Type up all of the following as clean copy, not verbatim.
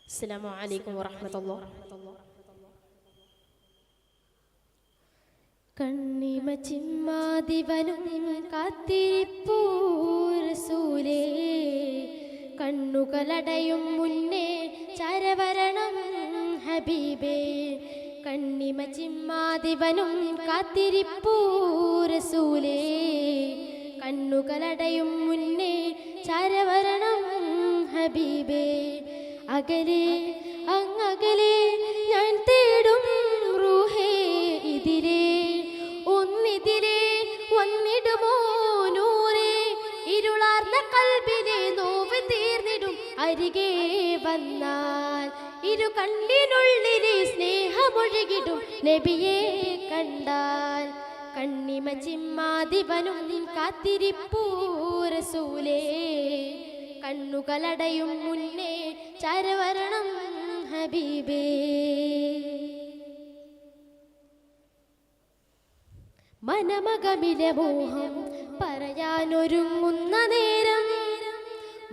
അസ്സലാമു അലൈക്കും വറഹ്മത്തുള്ളാഹി. കണ്ണിമ ചിമ്മാതിവനും കാത്തിരിപ്പൂ റസൂലേ, കണ്ണുകളടയും മുന്നേ ചരവരണം ഹബീബേ. കണ്ണിമ ചിമ്മാതിവനും കാത്തിരിപ്പൂ റസൂലേ, കണ്ണുകളടയും മുന്നേ ചരവരണം ഹബീബേ. അകലെ അങ്ങകലെ ഞാൻ തേടും റൂഹേ, ഇതിലേ ഒന്നിതിലേ വന്നിടുമോ നൂറേ. ഇരുളാർന്ന കൽബിലെ നോവ് തീർന്നിടും അരികെ വന്നാൽ, ഇരു കണ്ണിനുള്ളിലെ സ്നേഹമൊഴുകിടും നബിയെ കണ്ടാൽ. കണ്ണിമ ചിമ്മാതിവനും കാത്തിരിപ്പൂ റസൂലേ, കണ്ണുകളടയും മുന്നേ ചരവരണം ഹബീബേ. മനമകമിലെ മോഹം പറയാനൊരുങ്ങുന്ന നേരം,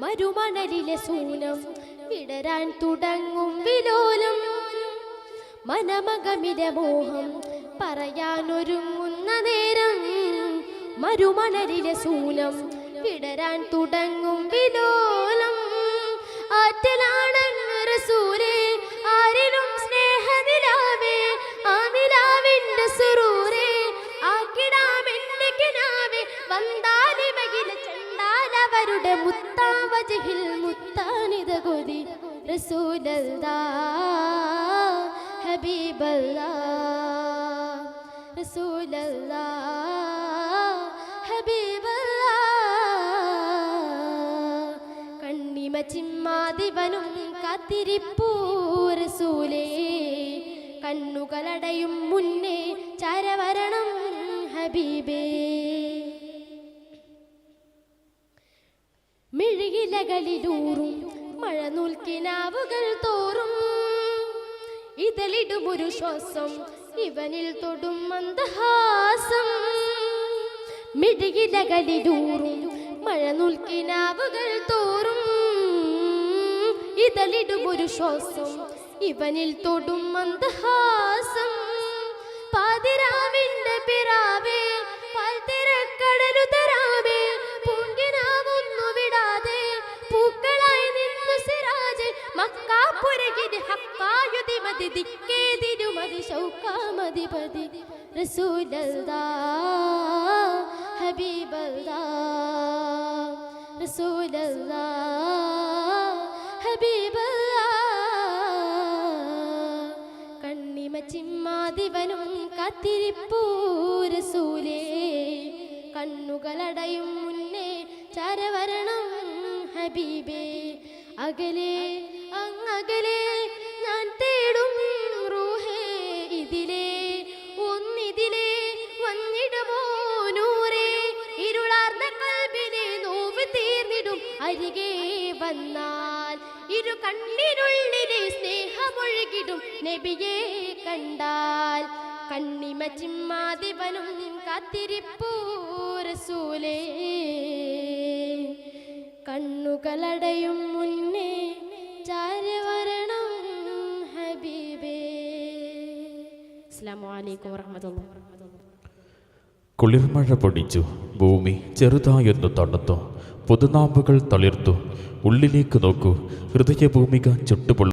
മരുമണലിലെ സൂനം വിടരാൻ തുടങ്ങും വിലോലം. മനമകമിലെ മോഹം പറയാനൊരുങ്ങുന്ന നേരം, മരുമണലിലെ സൂനം വിടരാൻ തുടങ്ങും വിലോലം. ആറ്റലാണങ്ങ് റസൂലേ, ആരിലും സ്നേഹനിലാവേ, ആ നിലാവിന്റെ സുറൂരേ. ആക്കിടാമെന്റെ കിനാവേ, വന്താലിമയിലെ ചണ്ടാലവരുടെ മുത്താവജിഹിൽ മുത്താനിത കൊതി. റസൂലല്ലാഹ് ഹബീബല്ലാഹ്, റസൂലല്ലാഹ് ഹബീബല്ലാഹ്. കണ്ണിമ ചിമ്മാതിവനും കാത്തിരിപ്പൂ റസൂലേ, കണ്ണുകളടയും മുന്നേ ചരവരണം ഹബീബേ. മിഴിയിലകളിലൂറും മഴനൂൽക്കിനാവുകൾ തോറും, ഇതളിടുമൊരു ശ്വാസം ഇവനിൽ തൊടും മന്ദഹാസം. മിഴിയിലകളിലൂറും മഴനൂൽക്കിനാവുകൾ തോറും, ഇതളിടുമൊരു ശ്വാസം ഇവനിൽ തൊടും മന്ദഹാസം. പാതിരാവിന്റെ പിറാവേ, പാൽത്തിരക്കടലു തരാവേ, പൂങ്കിനാവൊന്നു വിടാതെ പൂക്കളായി നിന്നു സിറാജ്. മക്കാപുരകിന് ഹക്കായുതിമതി ദിക്കേതിരുമതി ശൗക്കാമതിപതി. റസൂലല്ലാഹ് ഹബീബല്ലാഹ്, റസൂലല്ലാഹ് ഹബീബല്ലാഹ്. കണ്ണിമ ചിമ്മാതിവനും കാത്തിരിപ്പൂ റസൂലേ, കണ്ണുകളടയും മുന്നേ ചരവരണം ഹബീബേ. അകലെ അങ്ങകലെ ഞാൻ തേടും റൂഹേ, ഇതിലേ ഒന്നിതിലേ വന്നിടുമോ നൂറേ. ഇരുളാർന്ന കൽബിലെ നോവ് തീർന്നിടും അരികെ വന്നാൽ, ഇരു കണ്ണിനുള്ളിലെ സ്നേഹമൊഴുകിടും നബിയെ കണ്ടാൽ. കണ്ണിമ ചിമ്മാതിവനും കാത്തിരിപ്പൂ റസൂലേ, കണ്ണുകളടയും മുന്നേ ചാരവരണം ഹബീബേ. അസ്സലാമു അലൈക്കും വറഹ്മത്തുള്ളാഹി. കുളിർമഴ പൊടിച്ചു, ഭൂമി ചെറുതായൊന്നു തണുത്തു, പുതുനാമ്പുകൾ തളിർത്തു. ഉള്ളിലേക്ക് നോക്കൂ, ഹൃദയഭൂമിക ചുട്ടുപൊള്ളു.